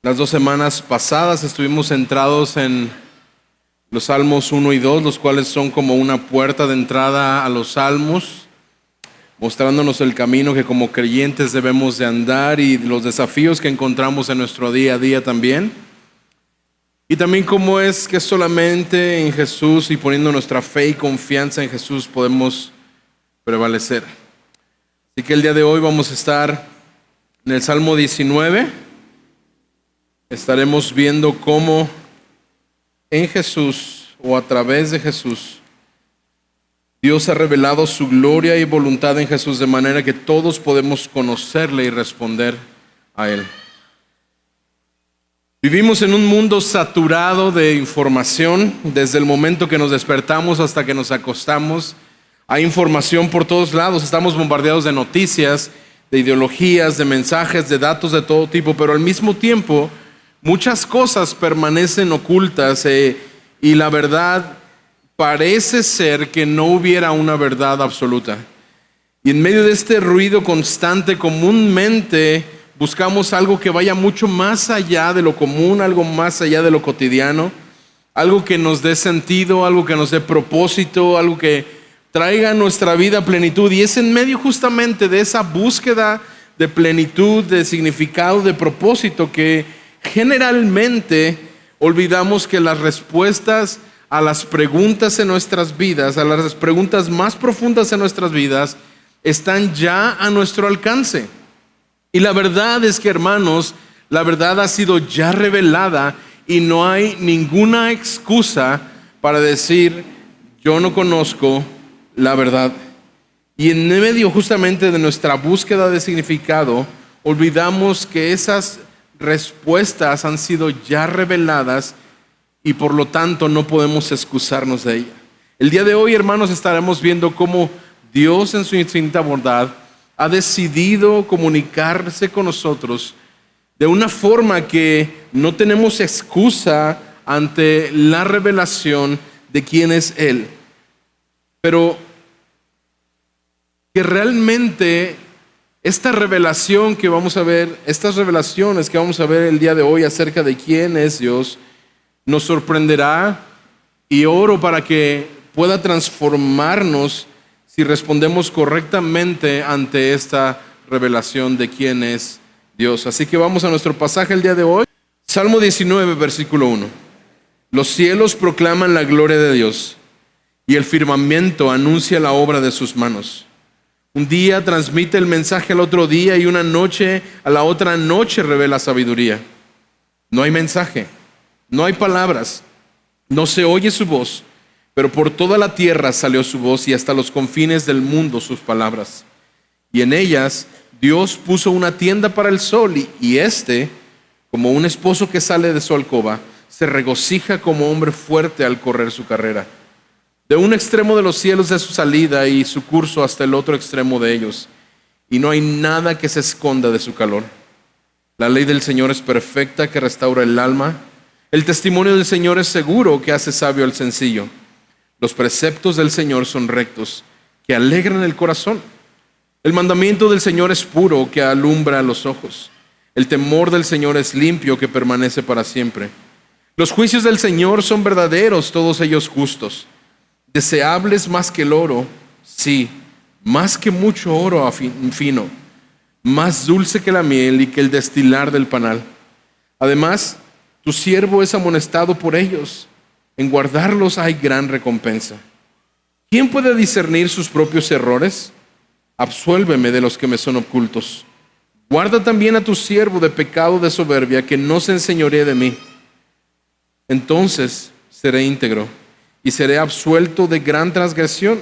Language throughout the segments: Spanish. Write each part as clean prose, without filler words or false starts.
Las 2 semanas pasadas estuvimos centrados en los Salmos 1 y 2, los cuales son como una puerta de entrada a los Salmos, mostrándonos el camino que como creyentes debemos de andar y los desafíos que encontramos en nuestro día a día también. Y también cómo es que solamente en Jesús y poniendo nuestra fe y confianza en Jesús podemos prevalecer. Así que el día de hoy vamos a estar en el Salmo 19. Estaremos viendo cómo en Jesús o a través de Jesús Dios ha revelado su gloria y voluntad en Jesús de manera que todos podemos conocerle y responder a Él. Vivimos en un mundo saturado de información. Desde el momento que nos despertamos hasta que nos acostamos, hay información por todos lados. Estamos bombardeados de noticias, de ideologías, de mensajes, de datos de todo tipo, pero al mismo tiempo muchas cosas permanecen ocultas y la verdad parece ser que no hubiera una verdad absoluta. Y en medio de este ruido constante, comúnmente buscamos algo que vaya mucho más allá de lo común, algo más allá de lo cotidiano, algo que nos dé sentido, algo que nos dé propósito, algo que traiga a nuestra vida plenitud. Y es en medio justamente de esa búsqueda de plenitud, de significado, de propósito que generalmente olvidamos que las respuestas a las preguntas en nuestras vidas, a las preguntas más profundas en nuestras vidas, están ya a nuestro alcance. Y la verdad es que, hermanos, la verdad ha sido ya revelada y no hay ninguna excusa para decir, yo no conozco la verdad. Y en medio justamente de nuestra búsqueda de significado, olvidamos que esas respuestas han sido ya reveladas y por lo tanto no podemos excusarnos de ella. El día de hoy, hermanos, estaremos viendo cómo Dios en su infinita bondad ha decidido comunicarse con nosotros de una forma que no tenemos excusa ante la revelación de quién es Él, pero que realmente esta revelación que vamos a ver, estas revelaciones que vamos a ver el día de hoy acerca de quién es Dios, nos sorprenderá y oro para que pueda transformarnos si respondemos correctamente ante esta revelación de quién es Dios. Así que vamos a nuestro pasaje el día de hoy. Salmo 19, versículo 1. Los cielos proclaman la gloria de Dios y el firmamento anuncia la obra de sus manos. Un día transmite el mensaje al otro día y una noche a la otra noche revela sabiduría. No hay mensaje, no hay palabras, no se oye su voz, pero por toda la tierra salió su voz y hasta los confines del mundo sus palabras. Y en ellas Dios puso una tienda para el sol y éste, como un esposo que sale de su alcoba, se regocija como hombre fuerte al correr su carrera. De un extremo de los cielos es su salida y su curso hasta el otro extremo de ellos, y no hay nada que se esconda de su calor. La ley del Señor es perfecta, que restaura el alma. El testimonio del Señor es seguro, que hace sabio al sencillo. Los preceptos del Señor son rectos, que alegran el corazón. El mandamiento del Señor es puro, que alumbra los ojos. El temor del Señor es limpio, que permanece para siempre. Los juicios del Señor son verdaderos, todos ellos justos. Deseables más que el oro, sí, más que mucho oro fino, más dulce que la miel y que el destilar del panal. Además, tu siervo es amonestado por ellos, en guardarlos hay gran recompensa. ¿Quién puede discernir sus propios errores? Absuélveme de los que me son ocultos. Guarda también a tu siervo de pecado de soberbia, que no se enseñoree de mí. Entonces seré íntegro y seré absuelto de gran transgresión.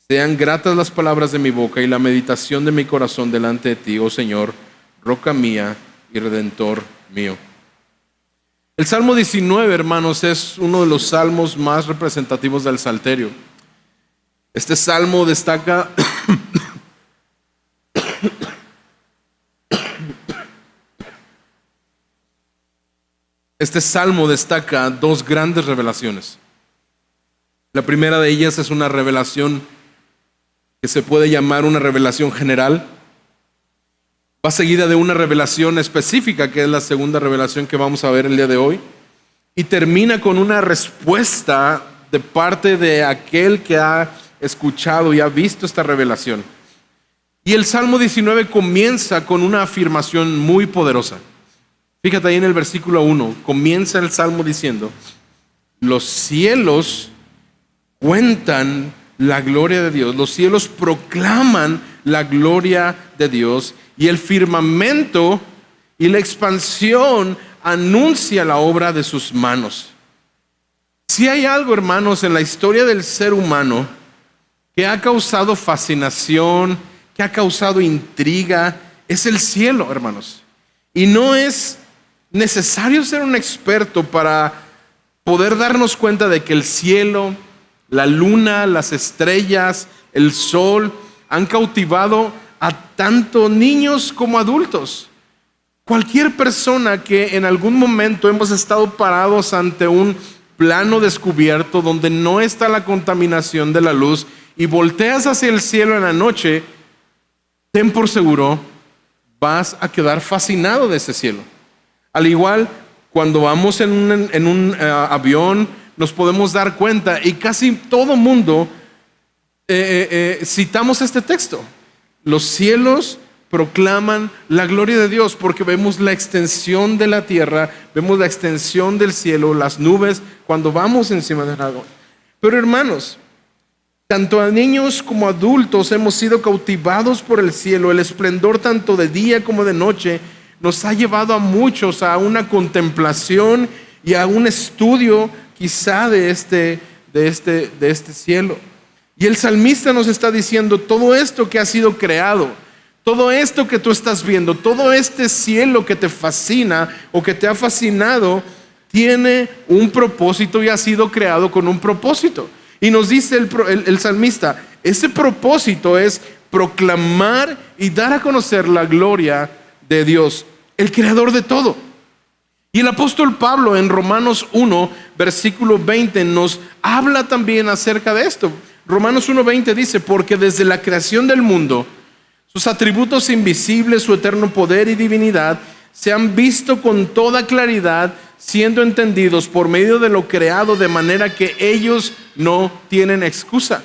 Sean gratas las palabras de mi boca y la meditación de mi corazón delante de ti, oh Señor, roca mía y redentor mío. El Salmo 19, hermanos, es uno de los salmos más representativos del Salterio. Este salmo destaca dos grandes revelaciones. La primera de ellas es una revelación que se puede llamar una revelación general, Va seguida de una revelación específica, que es la segunda revelación que vamos a ver el día de hoy. Y termina con una respuesta de parte de aquel que ha escuchado y ha visto esta revelación. Y el Salmo 19 comienza con una afirmación muy poderosa. Fíjate ahí en el versículo 1, comienza el Salmo diciendo: los cielos cuentan la gloria de Dios, los cielos proclaman la gloria de Dios, y el firmamento y la expansión anuncia la obra de sus manos. Si hay algo, hermanos, en la historia del ser humano que ha causado fascinación, que ha causado intriga, es el cielo, hermanos. Y no es necesario ser un experto para poder darnos cuenta de que el cielo, la luna, las estrellas, el sol han cautivado a tanto niños como adultos. Cualquier persona que en algún momento hemos estado parados ante un plano descubierto donde no está la contaminación de la luz y volteas hacia el cielo en la noche, ten por seguro, vas a quedar fascinado de ese cielo. Al igual, cuando vamos en un avión, nos podemos dar cuenta, y casi todo mundo citamos este texto. Los cielos proclaman la gloria de Dios, porque vemos la extensión de la tierra, vemos la extensión del cielo, las nubes, cuando vamos encima del agua. Pero hermanos, tanto a niños como a adultos hemos sido cautivados por el cielo. El esplendor tanto de día como de noche nos ha llevado a muchos a una contemplación y a un estudio quizá de este cielo. Y el salmista nos está diciendo: todo esto que ha sido creado, todo esto que tú estás viendo, todo este cielo que te fascina o que te ha fascinado, tiene un propósito y ha sido creado con un propósito. Y nos dice el salmista, ese propósito es proclamar y dar a conocer la gloria de Dios, el creador de todo. Y el apóstol Pablo en Romanos 1, versículo 20, nos habla también acerca de esto. Romanos 1:20 dice: porque desde la creación del mundo, sus atributos invisibles, su eterno poder y divinidad, se han visto con toda claridad, siendo entendidos por medio de lo creado, de manera que ellos no tienen excusa.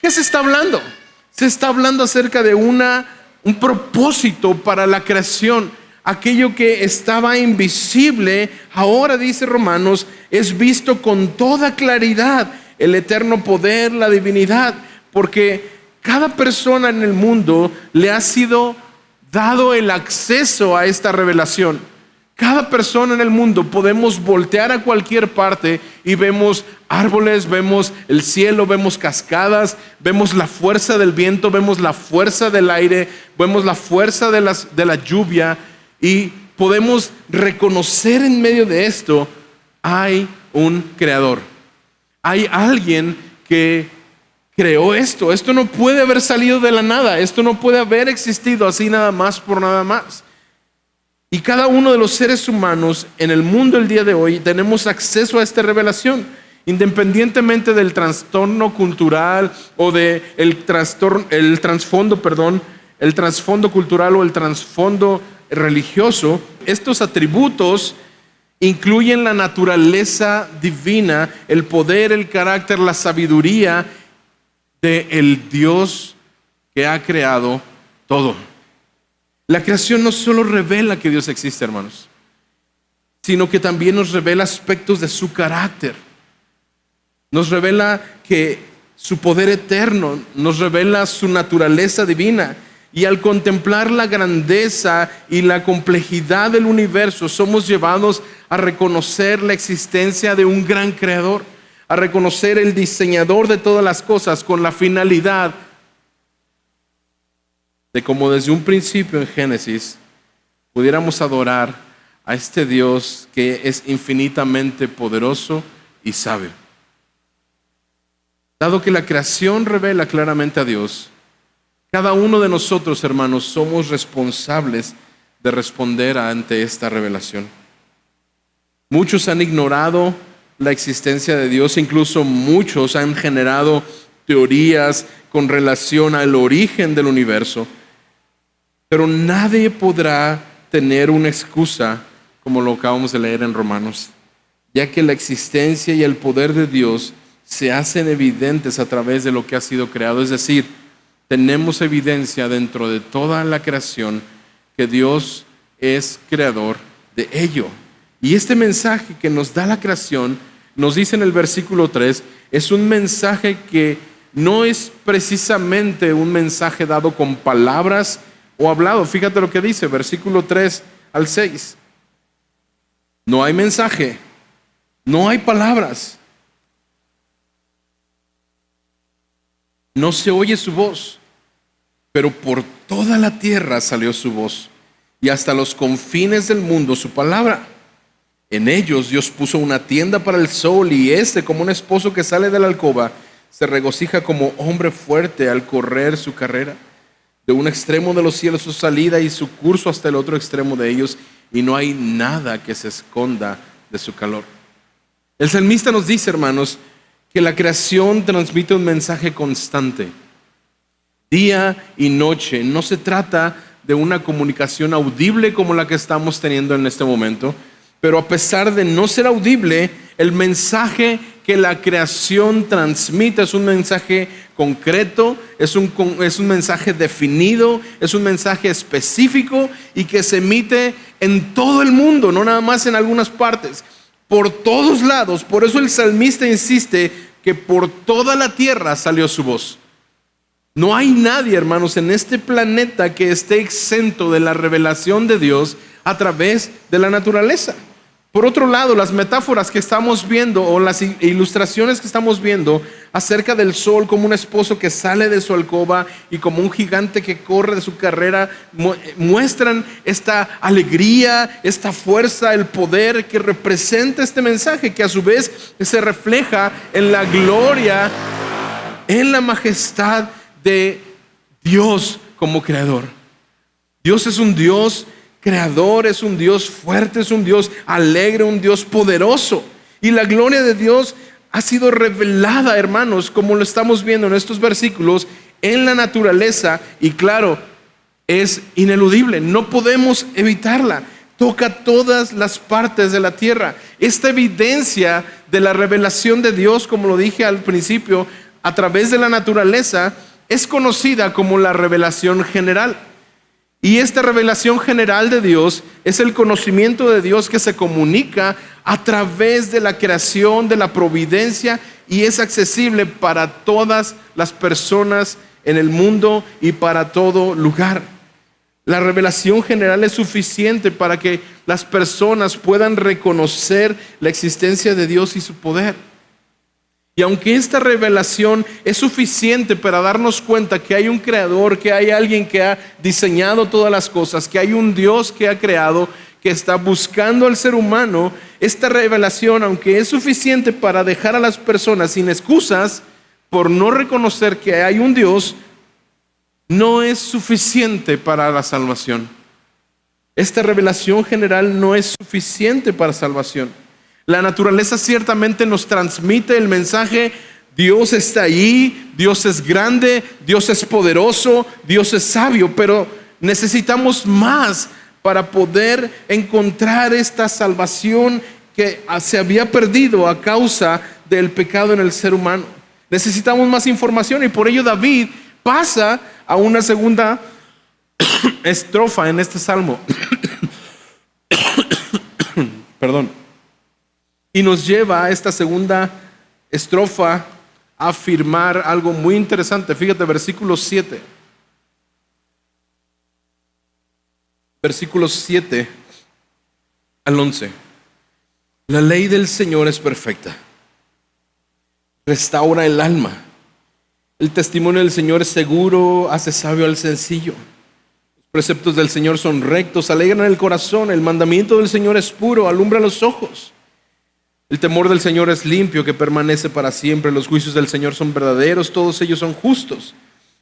¿Qué se está hablando? Se está hablando acerca de un propósito para la creación. Aquello que estaba invisible, ahora dice Romanos, es visto con toda claridad. El eterno poder, la divinidad, porque cada persona en el mundo le ha sido dado el acceso a esta revelación. Cada persona en el mundo podemos voltear a cualquier parte y vemos árboles, vemos el cielo, vemos cascadas, vemos la fuerza del viento, vemos la fuerza del aire, vemos la fuerza de la lluvia, y podemos reconocer en medio de esto: hay un creador. Hay alguien que creó esto. Esto no puede haber salido de la nada. Esto no puede haber existido así nada más por nada más. Y cada uno de los seres humanos en el mundo el día de hoy tenemos acceso a esta revelación, independientemente del trastorno cultural o del trasfondo cultural o el trasfondo religioso. Estos atributos incluyen la naturaleza divina, el poder, el carácter, la sabiduría del Dios que ha creado todo. La creación no solo revela que Dios existe, hermanos, sino que también nos revela aspectos de su carácter. Nos revela que su poder eterno, nos revela su naturaleza divina. Y al contemplar la grandeza y la complejidad del universo, somos llevados a reconocer la existencia de un gran creador, a reconocer el diseñador de todas las cosas, con la finalidad de, como desde un principio en Génesis, pudiéramos adorar a este Dios que es infinitamente poderoso y sabio. Dado que la creación revela claramente a Dios, cada uno de nosotros, hermanos, somos responsables de responder ante esta revelación. Muchos han ignorado la existencia de Dios, incluso muchos han generado teorías con relación al origen del universo. Pero nadie podrá tener una excusa como lo acabamos de leer en Romanos, ya que la existencia y el poder de Dios se hacen evidentes a través de lo que ha sido creado. Es decir, tenemos evidencia dentro de toda la creación que Dios es creador de ello. Y este mensaje que nos da la creación, nos dice en el versículo 3, es un mensaje que no es precisamente un mensaje dado con palabras o hablado. Fíjate lo que dice, versículo 3 al 6. No hay mensaje, no hay palabras. No se oye su voz, pero por toda la tierra salió su voz, y hasta los confines del mundo su palabra. En ellos Dios puso una tienda para el sol, y como un esposo que sale de la alcoba, se regocija como hombre fuerte al correr su carrera. De un extremo de los cielos su salida y su curso hasta el otro extremo de ellos, y no hay nada que se esconda de su calor. El salmista nos dice, hermanos, que la creación transmite un mensaje constante, día y noche. No se trata de una comunicación audible como la que estamos teniendo en este momento, pero a pesar de no ser audible, el mensaje que la creación transmite es un mensaje concreto, es un mensaje definido, es un mensaje específico y que se emite en todo el mundo, no nada más en algunas partes, por todos lados. Por eso el salmista insiste que por toda la tierra salió su voz. No hay nadie, hermanos, en este planeta que esté exento de la revelación de Dios a través de la naturaleza. Por otro lado, las metáforas que estamos viendo o las ilustraciones que estamos viendo acerca del sol como un esposo que sale de su alcoba y como un gigante que corre de su carrera, muestran esta alegría, esta fuerza, el poder que representa este mensaje, que a su vez se refleja en la gloria, en la majestad de Dios como creador. Dios es un Dios creador, es un Dios fuerte, es un Dios alegre, un Dios poderoso. Y la gloria de Dios ha sido revelada, hermanos, como lo estamos viendo en estos versículos, en la naturaleza. Y claro, es ineludible, no podemos evitarla. Toca todas las partes de la tierra. Esta evidencia de la revelación de Dios, como lo dije al principio, a través de la naturaleza, es conocida como la revelación general. Y esta revelación general de Dios es el conocimiento de Dios que se comunica a través de la creación, de la providencia, y es accesible para todas las personas en el mundo y para todo lugar. La revelación general es suficiente para que las personas puedan reconocer la existencia de Dios y su poder. Y aunque esta revelación es suficiente para darnos cuenta que hay un creador, que hay alguien que ha diseñado todas las cosas, que hay un Dios que ha creado, que está buscando al ser humano, esta revelación, aunque es suficiente para dejar a las personas sin excusas por no reconocer que hay un Dios, no es suficiente para la salvación. Esta revelación general no es suficiente para salvación. La naturaleza ciertamente nos transmite el mensaje: Dios está allí, Dios es grande, Dios es poderoso, Dios es sabio, pero necesitamos más para poder encontrar esta salvación que se había perdido a causa del pecado en el ser humano. Necesitamos más información, y por ello David pasa a una segunda estrofa en este salmo. Perdón. Y nos lleva a esta segunda estrofa a afirmar algo muy interesante. Fíjate, versículo 7. Versículos 7 al 11. La ley del Señor es perfecta, restaura el alma. El testimonio del Señor es seguro, hace sabio al sencillo. Los preceptos del Señor son rectos, alegran el corazón. El mandamiento del Señor es puro, alumbra los ojos. El temor del Señor es limpio, que permanece para siempre. Los juicios del Señor son verdaderos, todos ellos son justos.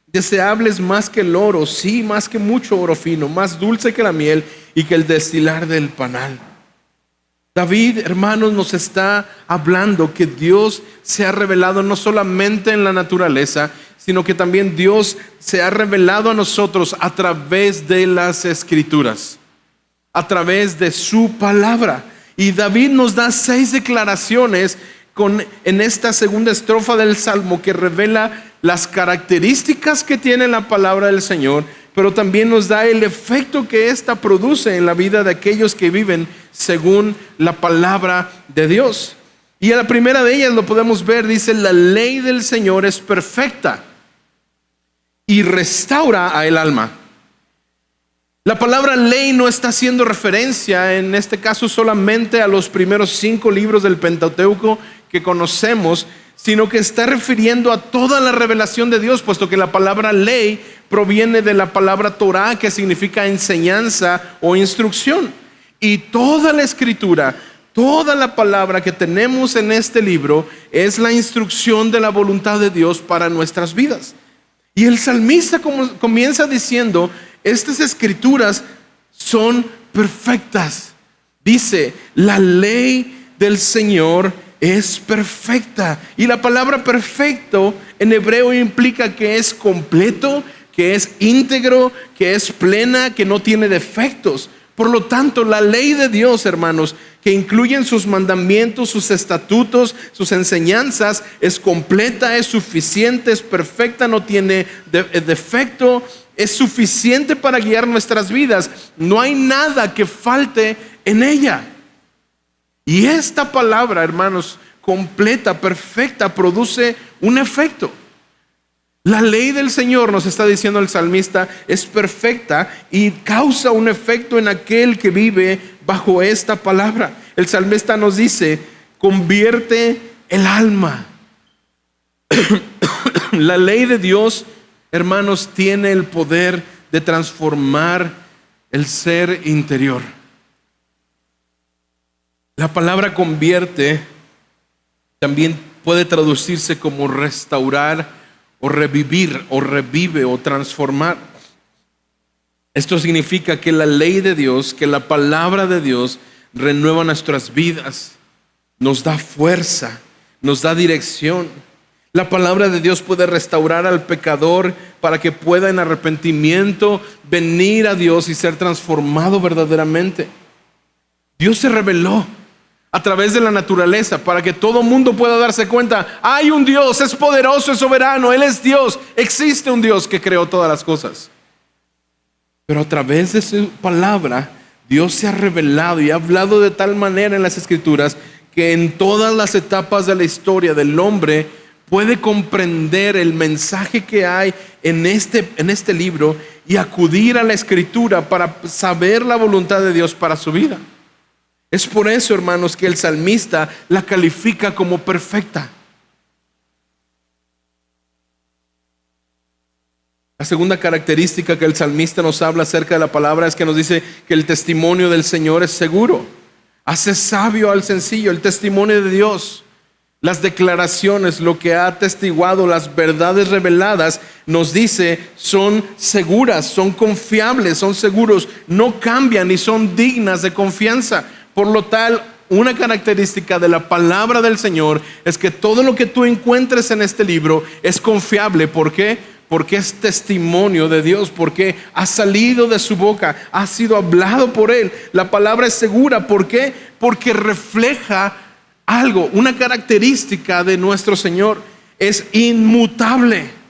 Deseables más que el oro, sí, más que mucho oro fino, más dulce que la miel y que el destilar del panal. David, hermanos, nos está hablando que Dios se ha revelado no solamente en la naturaleza, sino que también Dios se ha revelado a nosotros a través de las Escrituras, a través de su palabra. Y David nos da 6 declaraciones en esta segunda estrofa del Salmo que revela las características que tiene la palabra del Señor, pero también nos da el efecto que ésta produce en la vida de aquellos que viven según la palabra de Dios. Y a la primera de ellas lo podemos ver, dice: la ley del Señor es perfecta y restaura a el alma. La palabra ley no está haciendo referencia en este caso solamente a los primeros 5 libros del Pentateuco que conocemos, sino que está refiriendo a toda la revelación de Dios, puesto que la palabra ley proviene de la palabra Torah, que significa enseñanza o instrucción. Y toda la Escritura, toda la palabra que tenemos en este libro es la instrucción de la voluntad de Dios para nuestras vidas. Y el salmista comienza diciendo: estas escrituras son perfectas. Dice: la ley del Señor es perfecta. Y la palabra perfecto en hebreo implica que es completo, que es íntegro, que es plena, que no tiene defectos. Por lo tanto, la ley de Dios, hermanos, que incluyen sus mandamientos, sus estatutos, sus enseñanzas, es completa, es suficiente, es perfecta, no tiene defecto, es suficiente para guiar nuestras vidas. No hay nada que falte en ella. Y esta palabra, hermanos, completa, perfecta, produce un efecto. La ley del Señor, nos está diciendo el salmista, es perfecta y causa un efecto en aquel que vive bajo esta palabra. El salmista nos dice: convierte el alma. La ley de Dios, hermanos, tiene el poder de transformar el ser interior. La palabra convierte también puede traducirse como restaurar, o revivir, o revive, o transformar. Esto significa que la ley de Dios, que la palabra de Dios renueva nuestras vidas, nos da fuerza, nos da dirección. La palabra de Dios puede restaurar al pecador para que pueda en arrepentimiento venir a Dios y ser transformado verdaderamente. Dios se reveló a través de la naturaleza para que todo mundo pueda darse cuenta: hay un Dios, es poderoso, es soberano, Él es Dios, existe un Dios que creó todas las cosas. Pero a través de su palabra, Dios se ha revelado y ha hablado de tal manera en las Escrituras que en todas las etapas de la historia del hombre puede comprender el mensaje que hay en este libro y acudir a la Escritura para saber la voluntad de Dios para su vida. Es por eso, hermanos, que el salmista la califica como perfecta. La segunda característica que el salmista nos habla acerca de la palabra es que nos dice que el testimonio del Señor es seguro. Hace sabio al sencillo. El testimonio de Dios, las declaraciones, lo que ha atestiguado, las verdades reveladas, nos dice, son seguras, son confiables, son seguros, no cambian y son dignas de confianza. Por lo tal, una característica de la palabra del Señor es que todo lo que tú encuentres en este libro es confiable. ¿Por qué? Porque es testimonio de Dios, porque ha salido de su boca, ha sido hablado por Él. La palabra es segura. ¿Por qué? Porque refleja algo, una característica de nuestro Señor. Es inmutable.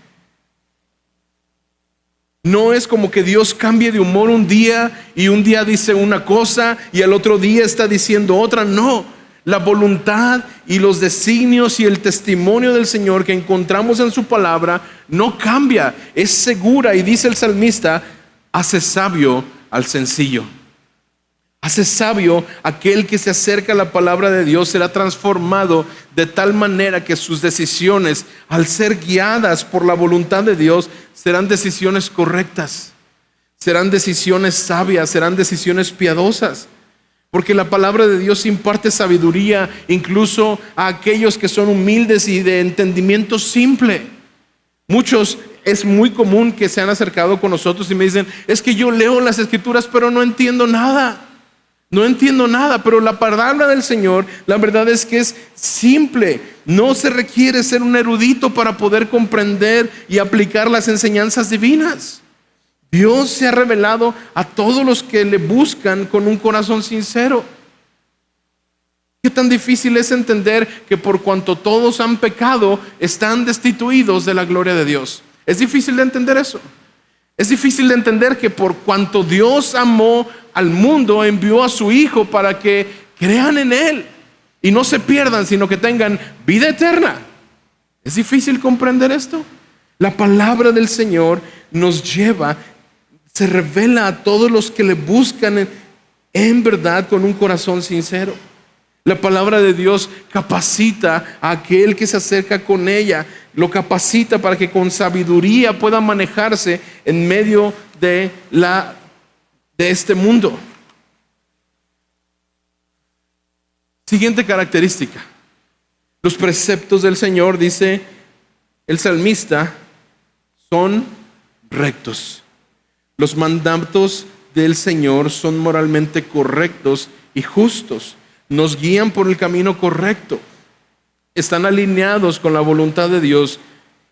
No es como que Dios cambie de humor un día y un día dice una cosa y el otro día está diciendo otra. No, la voluntad y los designios y el testimonio del Señor que encontramos en su palabra no cambia, es segura. Y dice el salmista: hace sabio al sencillo. Hace sabio aquel que se acerca a la palabra de Dios, será transformado de tal manera que sus decisiones, al ser guiadas por la voluntad de Dios, serán decisiones correctas, serán decisiones sabias, serán decisiones piadosas. Porque la palabra de Dios imparte sabiduría incluso a aquellos que son humildes y de entendimiento simple. Muchos, es muy común que se han acercado con nosotros y me dicen: es que yo leo las Escrituras pero no entiendo nada. No entiendo nada, pero la palabra del Señor, la verdad es que es simple. No se requiere ser un erudito para poder comprender y aplicar las enseñanzas divinas. Dios se ha revelado a todos los que le buscan con un corazón sincero. ¿Qué tan difícil es entender que por cuanto todos han pecado, están destituidos de la gloria de Dios? Es difícil de entender eso. Es difícil de entender que por cuanto Dios amó al mundo, envió a su Hijo para que crean en Él y no se pierdan, sino que tengan vida eterna. ¿Es difícil comprender esto? La palabra del Señor nos lleva, se revela a todos los que le buscan en verdad con un corazón sincero. La palabra de Dios capacita a aquel que se acerca con ella, lo capacita para que con sabiduría pueda manejarse en medio de este mundo. Siguiente característica. Los preceptos del Señor, dice el salmista, son rectos. Los mandatos del Señor son moralmente correctos y justos. Nos guían por el camino correcto. Están alineados con la voluntad de Dios.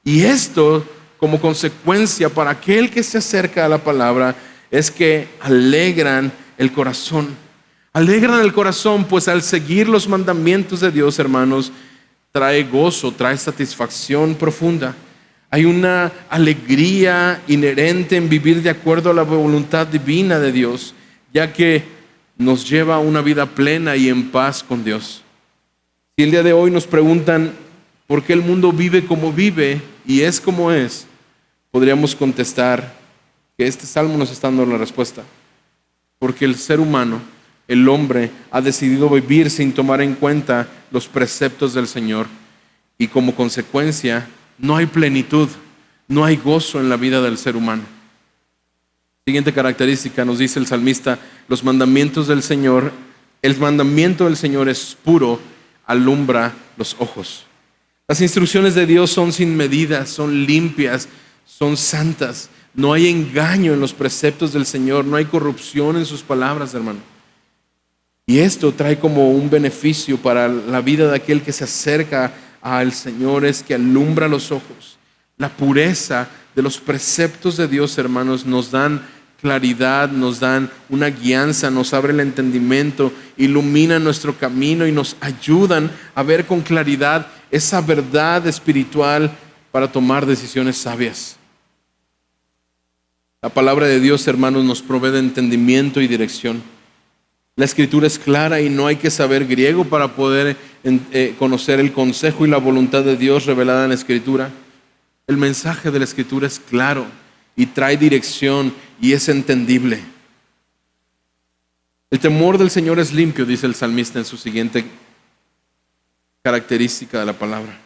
Y esto, como consecuencia para aquel que se acerca a la palabra, es que alegran el corazón. Alegran el corazón, pues al seguir los mandamientos de Dios, hermanos, trae gozo, trae satisfacción profunda. Hay una alegría inherente en vivir de acuerdo a la voluntad divina de Dios, ya que nos lleva a una vida plena y en paz con Dios. Si el día de hoy nos preguntan por qué el mundo vive como vive y es como es, podríamos contestar que este salmo nos está dando la respuesta. Porque el ser humano, el hombre, ha decidido vivir sin tomar en cuenta los preceptos del Señor y como consecuencia no hay plenitud, no hay gozo en la vida del ser humano. Siguiente característica, nos dice el salmista, los mandamientos del Señor, el mandamiento del Señor es puro, alumbra los ojos. Las instrucciones de Dios son sin medida, son limpias, son santas. No hay engaño en los preceptos del Señor, no hay corrupción en sus palabras, hermano. Y esto trae como un beneficio para la vida de aquel que se acerca al Señor, es que alumbra los ojos. La pureza de los preceptos de Dios, hermanos, nos dan claridad, nos dan una guianza, nos abre el entendimiento, iluminan nuestro camino y nos ayudan a ver con claridad esa verdad espiritual para tomar decisiones sabias. La palabra de Dios, hermanos, nos provee de entendimiento y dirección. La Escritura es clara y no hay que saber griego para poder conocer el consejo y la voluntad de Dios revelada en la Escritura. El mensaje de la Escritura es claro y trae dirección y es entendible. El temor del Señor es limpio, dice el salmista en su siguiente característica de la palabra.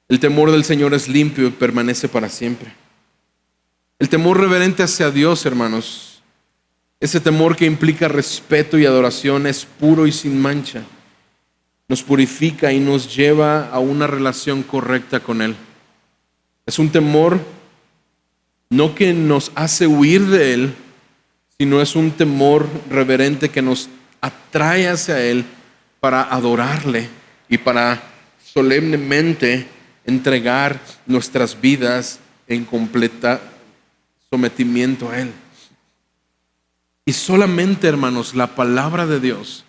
El temor del Señor es limpio y permanece para siempre. El temor reverente hacia Dios, hermanos, ese temor que implica respeto y adoración, es puro y sin mancha. Nos purifica y nos lleva a una relación correcta con Él. Es un temor no que nos hace huir de Él, sino es un temor reverente que nos atrae hacia Él para adorarle y para solemnemente entregar nuestras vidas en completa sometimiento a Él. Y solamente, hermanos, la palabra de Dios.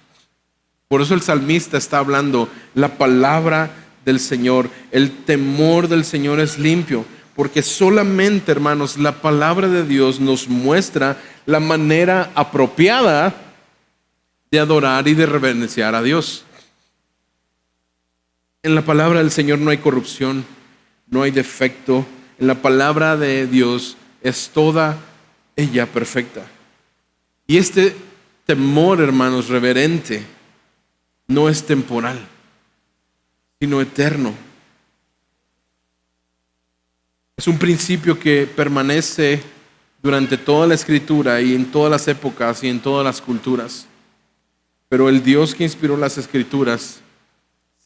Por eso el salmista está hablando, la palabra del Señor, el temor del Señor es limpio, porque solamente, hermanos, la palabra de Dios nos muestra la manera apropiada de adorar y de reverenciar a Dios. En la palabra del Señor no hay corrupción, no hay defecto. En la palabra de Dios es toda ella perfecta. Y este temor, hermanos, reverente, no es temporal, sino eterno. Es un principio que permanece durante toda la Escritura y en todas las épocas y en todas las culturas. Pero el Dios que inspiró las Escrituras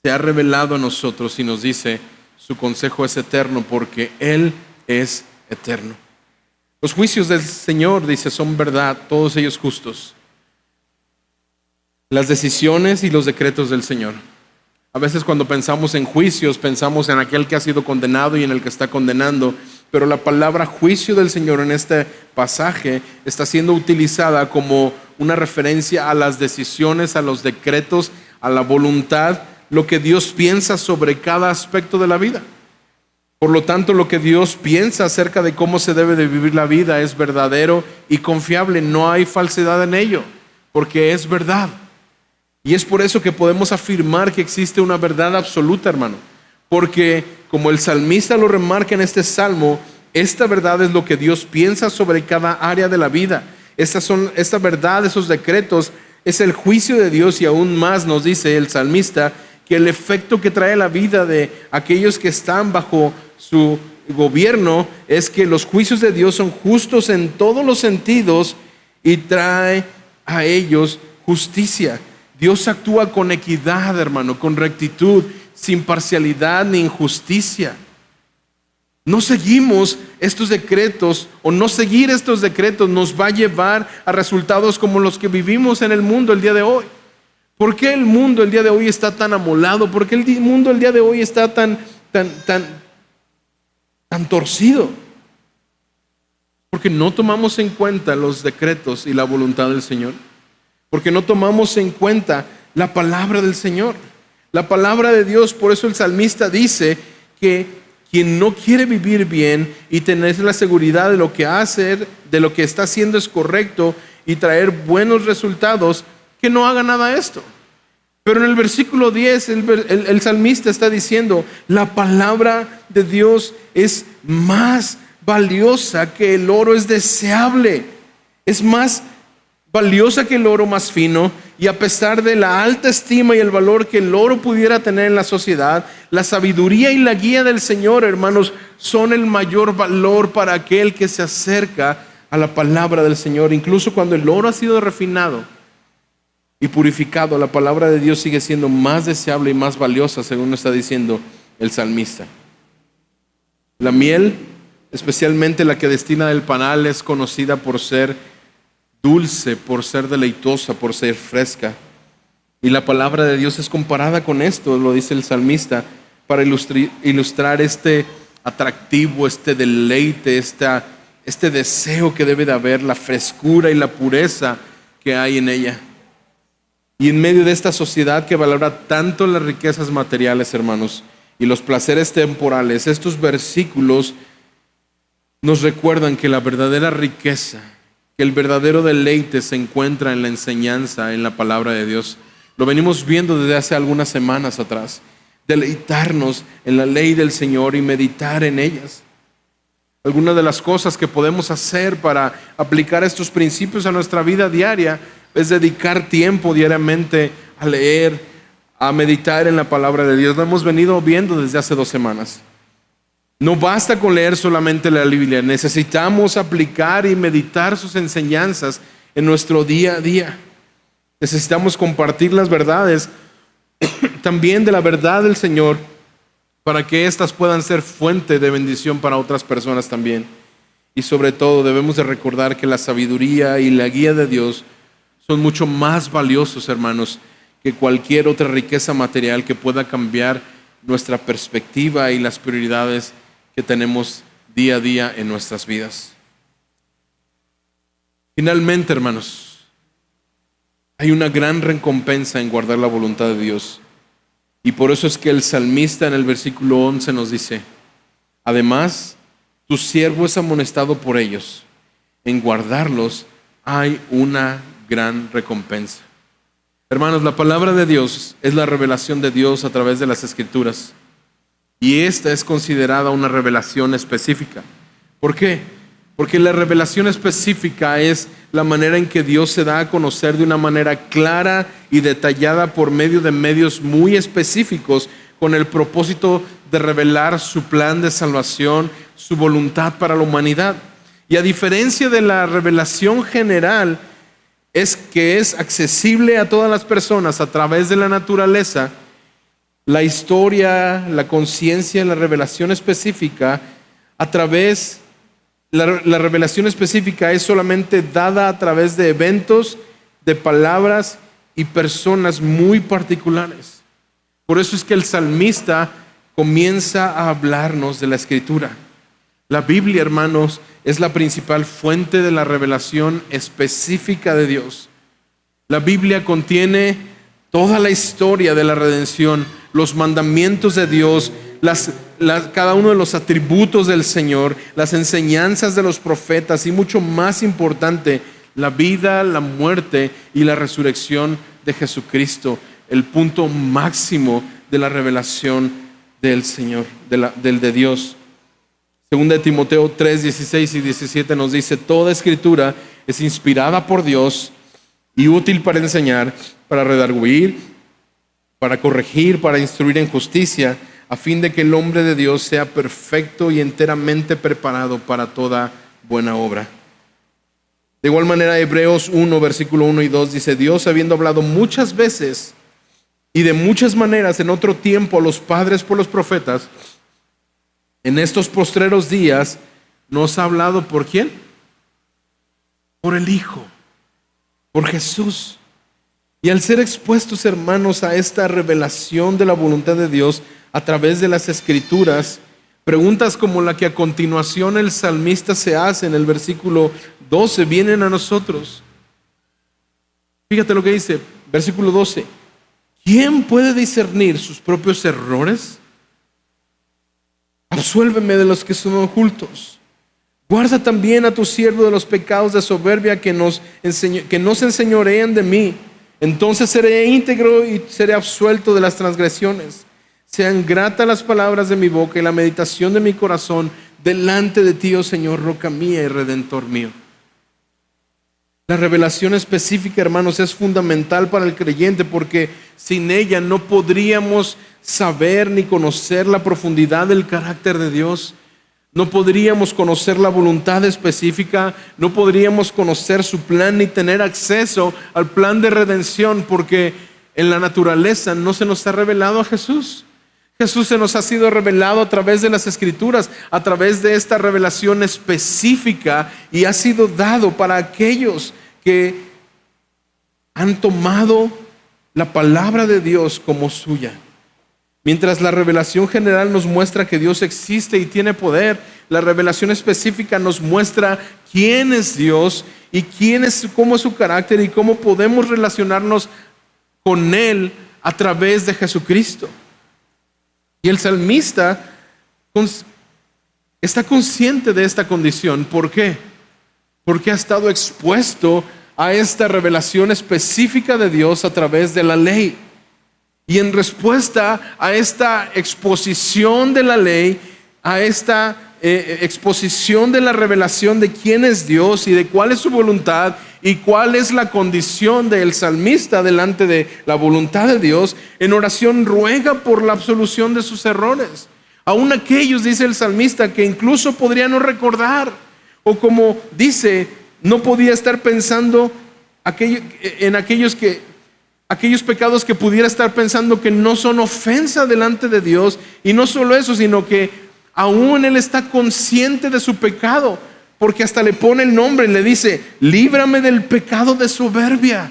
se ha revelado a nosotros y nos dice, su consejo es eterno porque Él es eterno. Los juicios del Señor, dice, son verdad, todos ellos justos. las decisiones y los decretos del Señor. A veces cuando pensamos en juicios, pensamos en aquel que ha sido condenado y en el que está condenando, pero la palabra juicio del Señor en este pasaje está siendo utilizada como una referencia a las decisiones, a los decretos, a la voluntad, lo que Dios piensa sobre cada aspecto de la vida. Por lo tanto, lo que Dios piensa acerca de cómo se debe de vivir la vida es verdadero y confiable. No hay falsedad en ello, porque es verdad. Y es por eso que podemos afirmar que existe una verdad absoluta, hermano. Porque, como el salmista lo remarca en este salmo, esta verdad es lo que Dios piensa sobre cada área de la vida. Esta verdad, esos decretos, es el juicio de Dios, y aún más nos dice el salmista que el efecto que trae la vida de aquellos que están bajo su gobierno es que los juicios de Dios son justos en todos los sentidos y trae a ellos justicia. Dios actúa con equidad, hermano, con rectitud, sin parcialidad ni injusticia. No seguimos estos decretos, o no seguir estos decretos nos va a llevar a resultados como los que vivimos en el mundo el día de hoy. ¿Por qué el mundo el día de hoy está tan amolado? ¿Por qué el mundo el día de hoy está tan torcido? Porque no tomamos en cuenta los decretos y la voluntad del Señor. Porque no tomamos en cuenta la palabra del Señor. La palabra de Dios. Por eso el salmista dice que quien no quiere vivir bien y tener la seguridad de lo que hace, de lo que está haciendo es correcto y traer buenos resultados, que no haga nada de esto. Pero en el versículo 10 el salmista está diciendo: la palabra de Dios es más valiosa que el oro, es deseable, es más valiosa que el oro más fino. Y a pesar de la alta estima y el valor que el oro pudiera tener en la sociedad, la sabiduría y la guía del Señor, hermanos, son el mayor valor para aquel que se acerca a la palabra del Señor. Incluso cuando el oro ha sido refinado y purificado, la palabra de Dios sigue siendo más deseable y más valiosa, según está diciendo el salmista. La miel, especialmente la que destina del panal, es conocida por ser dulce, por ser deleitosa, por ser fresca. Y la palabra de Dios es comparada con esto, lo dice el salmista, para ilustrar este atractivo, este deleite, este deseo que debe de haber, la frescura y la pureza que hay en ella. Y en medio de esta sociedad que valora tanto las riquezas materiales, hermanos, y los placeres temporales, estos versículos nos recuerdan que la verdadera riqueza, que el verdadero deleite se encuentra en la enseñanza, en la palabra de Dios. Lo venimos viendo desde hace algunas semanas atrás. Deleitarnos en la ley del Señor y meditar en ellas. Algunas de las cosas que podemos hacer para aplicar estos principios a nuestra vida diaria es dedicar tiempo diariamente a leer, a meditar en la palabra de Dios. Lo hemos venido viendo desde hace 2 semanas. No basta con leer solamente la Biblia, necesitamos aplicar y meditar sus enseñanzas en nuestro día a día. Necesitamos compartir las verdades también de la verdad del Señor, para que éstas puedan ser fuente de bendición para otras personas también. Y sobre todo debemos de recordar que la sabiduría y la guía de Dios son mucho más valiosos, hermanos, que cualquier otra riqueza material que pueda cambiar nuestra perspectiva y las prioridades que tenemos día a día en nuestras vidas. Finalmente, hermanos, hay una gran recompensa en guardar la voluntad de Dios. Y por eso es que el salmista en el versículo 11 nos dice: además, tu siervo es amonestado por ellos. En guardarlos hay una gran recompensa. Hermanos, la palabra de Dios es la revelación de Dios a través de las Escrituras. Y esta es considerada una revelación específica. ¿Por qué? Porque la revelación específica es la manera en que Dios se da a conocer de una manera clara y detallada por medio de medios muy específicos, con el propósito de revelar su plan de salvación, su voluntad para la humanidad. Y a diferencia de la revelación general, es que es accesible a todas las personas a través de la naturaleza. La historia, la conciencia, la revelación específica, la revelación específica es solamente dada a través de eventos, de palabras y personas muy particulares. Por eso es que el salmista comienza a hablarnos de la Escritura. La Biblia, hermanos, es la principal fuente de la revelación específica de Dios. La Biblia contiene toda la historia de la redención, los mandamientos de Dios, cada uno de los atributos del Señor, las enseñanzas de los profetas y mucho más importante, la vida, la muerte y la resurrección de Jesucristo, el punto máximo de la revelación del Señor, de Dios. Segunda de Timoteo 3, 16 y 17 nos dice: toda escritura es inspirada por Dios y útil para enseñar, para redarguir, para corregir, para instruir en justicia, a fin de que el hombre de Dios sea perfecto y enteramente preparado para toda buena obra. De igual manera, Hebreos 1, versículo 1 y 2 dice: Dios, habiendo hablado muchas veces y de muchas maneras en otro tiempo a los padres por los profetas, en estos postreros días nos ha hablado ¿por quién? Por el Hijo, por Jesús. Y al ser expuestos, hermanos, a esta revelación de la voluntad de Dios a través de las Escrituras, preguntas como la que a continuación el salmista se hace en el versículo 12 vienen a nosotros. Fíjate lo que dice, versículo 12. ¿Quién puede discernir sus propios errores? Absuélveme de los que son ocultos. Guarda también a tu siervo de los pecados de soberbia que no se enseñoreen de mí. Entonces seré íntegro y seré absuelto de las transgresiones. Sean gratas las palabras de mi boca y la meditación de mi corazón delante de ti, oh Señor, roca mía y redentor mío. La revelación específica, hermanos, es fundamental para el creyente porque sin ella no podríamos saber ni conocer la profundidad del carácter de Dios. No podríamos conocer la voluntad específica, no podríamos conocer su plan ni tener acceso al plan de redención porque en la naturaleza no se nos ha revelado a Jesús. Jesús se nos ha sido revelado a través de las Escrituras, a través de esta revelación específica y ha sido dado para aquellos que han tomado la palabra de Dios como suya. Mientras la revelación general nos muestra que Dios existe y tiene poder, la revelación específica nos muestra quién es Dios y cómo es su carácter y cómo podemos relacionarnos con Él a través de Jesucristo. Y el salmista está consciente de esta condición. ¿Por qué? Porque ha estado expuesto a esta revelación específica de Dios a través de la ley. Y en respuesta a esta exposición de la ley, a esta exposición de la revelación de quién es Dios y de cuál es su voluntad y cuál es la condición del salmista delante de la voluntad de Dios, en oración ruega por la absolución de sus errores. Aún aquellos, dice el salmista, que incluso podría no recordar, o como dice, no podía estar pensando en aquellos pecados que pudiera estar pensando que no son ofensa delante de Dios. Y no solo eso, sino que aún él está consciente de su pecado, porque hasta le pone el nombre y le dice: líbrame del pecado de soberbia.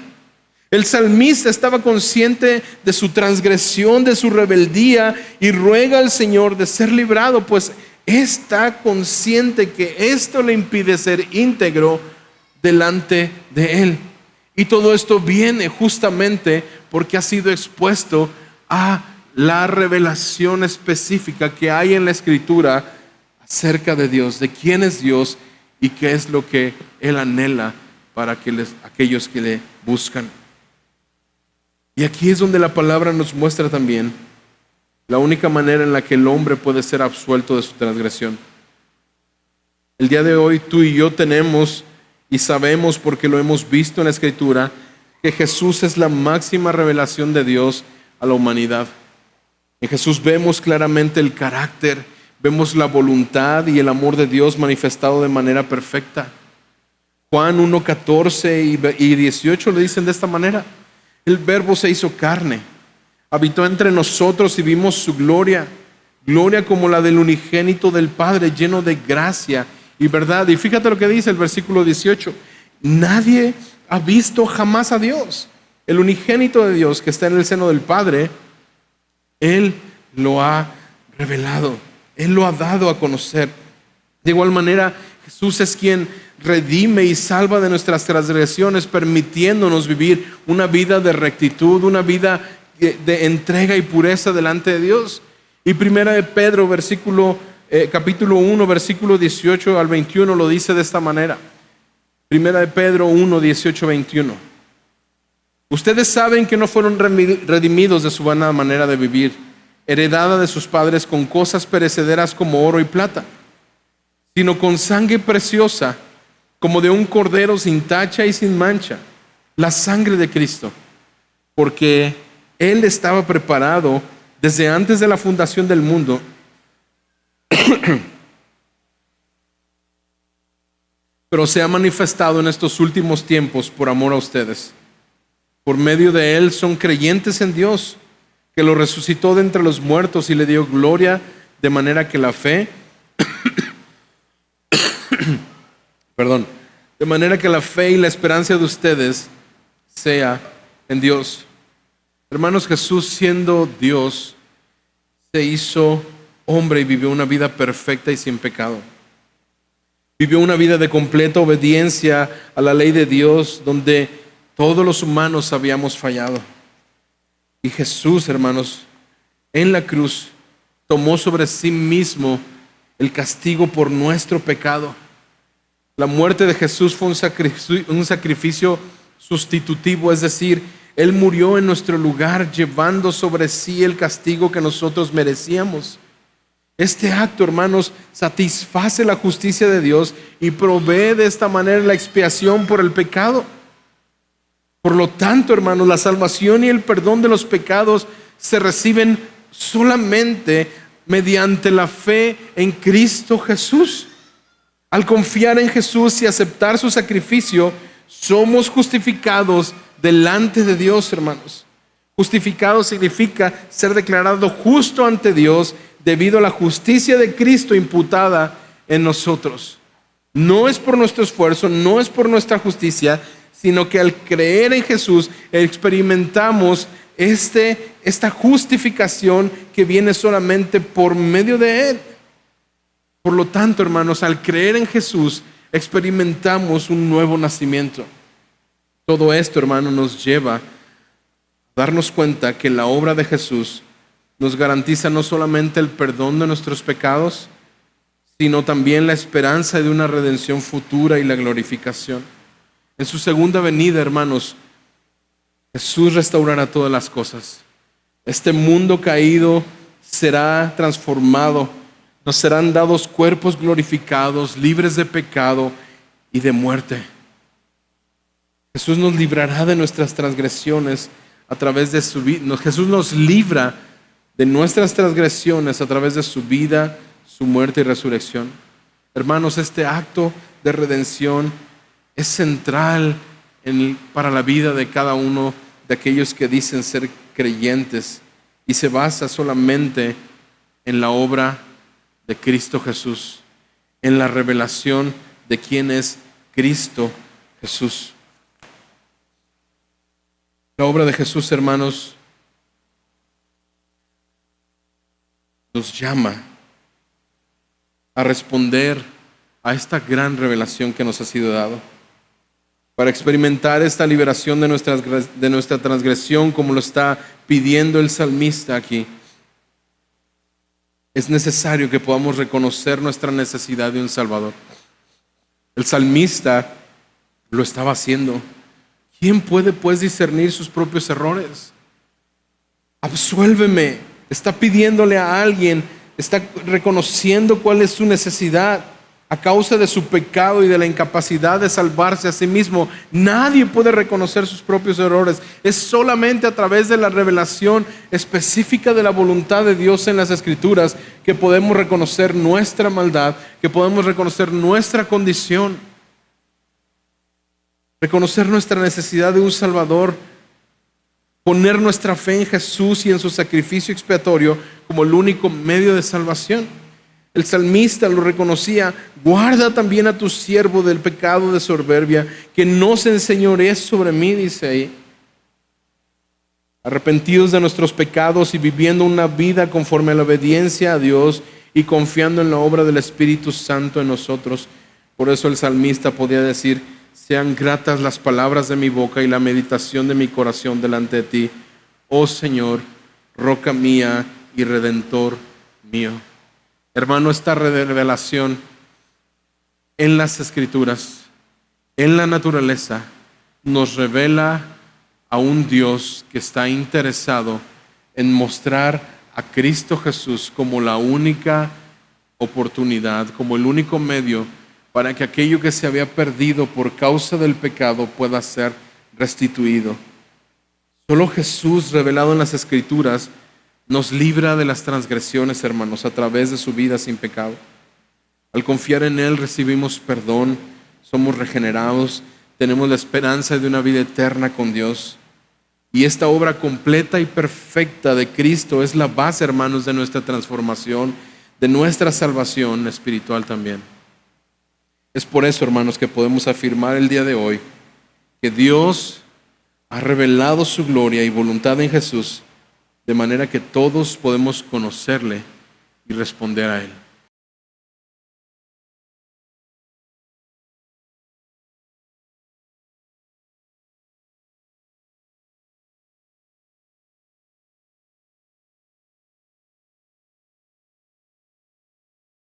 El salmista estaba consciente de su transgresión, de su rebeldía, y ruega al Señor de ser librado, pues está consciente que esto le impide ser íntegro delante de Él. Y todo esto viene justamente porque ha sido expuesto a la revelación específica que hay en la Escritura acerca de Dios, de quién es Dios y qué es lo que Él anhela para aquellos que le buscan. Y aquí es donde la palabra nos muestra también la única manera en la que el hombre puede ser absuelto de su transgresión. El día de hoy tú y yo tenemos y sabemos, porque lo hemos visto en la Escritura, que Jesús es la máxima revelación de Dios a la humanidad. En Jesús vemos claramente el carácter, vemos la voluntad y el amor de Dios manifestado de manera perfecta. Juan 1:14 y 18 le dicen de esta manera: el Verbo se hizo carne, habitó entre nosotros y vimos su gloria, gloria como la del unigénito del Padre, lleno de gracia y verdad. Y fíjate lo que dice el versículo 18: nadie ha visto jamás a Dios. el unigénito de Dios que está en el seno del Padre, Él lo ha revelado, Él lo ha dado a conocer. De igual manera, Jesús es quien redime y salva de nuestras transgresiones, permitiéndonos vivir una vida de rectitud, una vida de entrega y pureza delante de Dios. Y primera de Pedro, capítulo 1, versículo 18 al 21, lo dice de esta manera. Primera de Pedro 1, 18, 21. Ustedes saben que no fueron redimidos de su vana manera de vivir, heredada de sus padres con cosas perecederas como oro y plata, sino con sangre preciosa, como de un cordero sin tacha y sin mancha, la sangre de Cristo, porque Él estaba preparado desde antes de la fundación del mundo, pero se ha manifestado en estos últimos tiempos por amor a ustedes. Por medio de Él son creyentes en Dios, que lo resucitó de entre los muertos y le dio gloria, de manera que la fe de manera que la fe y la esperanza de ustedes sea en Dios. Hermanos, Jesús, siendo Dios, se hizo hombre y vivió una vida perfecta y sin pecado. Vivió una vida de completa obediencia a la ley de Dios, donde todos los humanos habíamos fallado. Y Jesús, hermanos, en la cruz tomó sobre sí mismo el castigo por nuestro pecado. La muerte de Jesús fue un sacrificio sustitutivo, es decir, Él murió en nuestro lugar, llevando sobre sí el castigo que nosotros merecíamos. Este acto, hermanos, satisface la justicia de Dios y provee de esta manera la expiación por el pecado. Por lo tanto, hermanos, la salvación y el perdón de los pecados se reciben solamente mediante la fe en Cristo Jesús. Al confiar en Jesús y aceptar su sacrificio, somos justificados delante de Dios, hermanos. Justificado significa ser declarado justo ante Dios debido a la justicia de Cristo imputada en nosotros. No es por nuestro esfuerzo, no es por nuestra justicia, sino que al creer en Jesús experimentamos esta justificación que viene solamente por medio de Él. Por lo tanto, hermanos, al creer en Jesús experimentamos un nuevo nacimiento. Todo esto, hermanos, nos lleva a darnos cuenta que la obra de Jesús nos garantiza no solamente el perdón de nuestros pecados, sino también la esperanza de una redención futura y la glorificación. En su segunda venida, hermanos, Jesús restaurará todas las cosas. Este mundo caído será transformado. Nos serán dados cuerpos glorificados, libres de pecado y de muerte. Jesús nos librará de nuestras transgresiones a través de su vida. Jesús nos libra de nuestras transgresiones a través de su vida, su muerte y resurrección. Hermanos, este acto de redención es central para la vida de cada uno de aquellos que dicen ser creyentes y se basa solamente en la obra de Cristo Jesús, en la revelación de quién es Cristo Jesús. La obra de Jesús, hermanos, nos llama a responder a esta gran revelación que nos ha sido dado. Para experimentar esta liberación de nuestra transgresión, como lo está pidiendo el salmista aquí, es necesario que podamos reconocer nuestra necesidad de un Salvador. El salmista lo estaba haciendo. ¿Quién puede pues discernir sus propios errores? Absuélveme. Está pidiéndole a alguien, está reconociendo cuál es su necesidad a causa de su pecado y de la incapacidad de salvarse a sí mismo. Nadie puede reconocer sus propios errores. Es solamente a través de la revelación específica de la voluntad de Dios en las Escrituras que podemos reconocer nuestra maldad, que podemos reconocer nuestra condición, reconocer nuestra necesidad de un Salvador, poner nuestra fe en Jesús y en su sacrificio expiatorio como el único medio de salvación. El salmista lo reconocía: guarda también a tu siervo del pecado de soberbia, que no se enseñoree sobre mí, dice ahí. arrepentidos de nuestros pecados y viviendo una vida conforme a la obediencia a Dios y confiando en la obra del Espíritu Santo en nosotros. Por eso el salmista podía decir: sean gratas las palabras de mi boca y la meditación de mi corazón delante de ti, oh Señor, roca mía y redentor mío. Hermano, esta revelación en las Escrituras, en la naturaleza, nos revela a un Dios que está interesado en mostrar a Cristo Jesús como la única oportunidad, como el único medio para que aquello que se había perdido por causa del pecado pueda ser restituido. Solo Jesús, revelado en las Escrituras, nos libra de las transgresiones, hermanos, a través de su vida sin pecado. Al confiar en Él recibimos perdón, somos regenerados, tenemos la esperanza de una vida eterna con Dios. Y esta obra completa y perfecta de Cristo es la base, hermanos, de nuestra transformación, de nuestra salvación espiritual también. Es por eso, hermanos, que podemos afirmar el día de hoy que Dios ha revelado su gloria y voluntad en Jesús, de manera que todos podemos conocerle y responder a Él.